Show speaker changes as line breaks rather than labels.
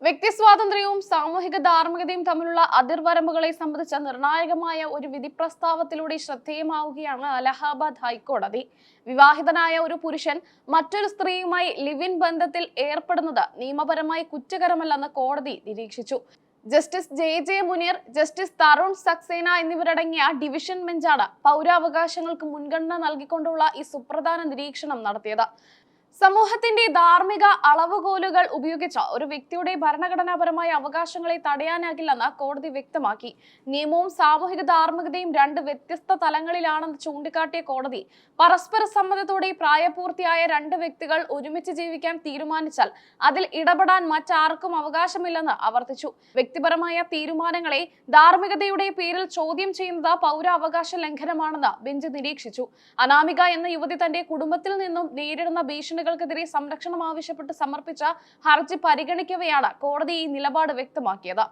വ്യക്തിസ്വാതന്ത്ര്യവും സാമൂഹിക ധാർമ്മികതയും തമ്മിലുള്ള അതിർവരമ്പുകളെ സംബന്ധിച്ച നിർണായകമായ ഒരു വിധി പ്രസ്താവത്തിലൂടെ ശ്രദ്ധേയമാവുകയാണ് അലഹാബാദ് ഹൈക്കോടതി. വിവാഹിതനായ ഒരു പുരുഷൻ മറ്റൊരു സ്ത്രീയുമായി ലിവ് ഇൻ ബന്ധത്തിൽ ഏർപ്പെടുന്നത് നിയമപരമായി കുറ്റകരമല്ലെന്ന് കോടതി നിരീക്ഷിച്ചു. Justice J Munir, justice Tarun Saxena എന്നിവരടങ്ങിയ ഡിവിഷൻ ബെഞ്ചാണ് പൗരാവകാശങ്ങൾക്ക് മുൻഗണന നൽകിക്കൊണ്ടുള്ള ഈ സുപ്രധാന നിരീക്ഷണം നടത്തിയത്. സമൂഹത്തിന്റെ ധാർമ്മിക അളവുകോലുകൾ ഉപയോഗിച്ച് ഒരു വ്യക്തിയുടെ ഭരണഘടനാപരമായ അവകാശങ്ങളെ തടയാനാകില്ലെന്ന് കോടതി വ്യക്തമാക്കി. നിയമവും സാമൂഹിക ധാർമ്മികതയും രണ്ട് വ്യത്യസ്ത തലങ്ങളിലാണെന്ന് ചൂണ്ടിക്കാട്ടിയ കോടതി, പരസ്പര സമ്മതത്തോടെ പ്രായപൂർത്തിയായ രണ്ട് വ്യക്തികൾ ഒരുമിച്ച് ജീവിക്കാൻ തീരുമാനിച്ചാൽ അതിൽ ഇടപെടാൻ മറ്റാർക്കും അവകാശമില്ലെന്ന് ആവർത്തിച്ചു. വ്യക്തിപരമായ തീരുമാനങ്ങളെ ധാർമ്മികതയുടെ പേരിൽ ചോദ്യം ചെയ്യുന്നത് പൗരാവകാശ ലംഘനമാണെന്ന് ബെഞ്ച് നിരീക്ഷിച്ചു. അനാമിക എന്ന യുവതി തന്റെ കുടുംബത്തിൽ നിന്നും നേരിടുന്ന ഭീഷണികൾക്കെതിരെ സംരക്ഷണം ആവശ്യപ്പെട്ട് സമർപ്പിച്ച ഹർജി പരിഗണിക്കവെയാണ് കോടതി ഈ നിലപാട് വ്യക്തമാക്കിയത്.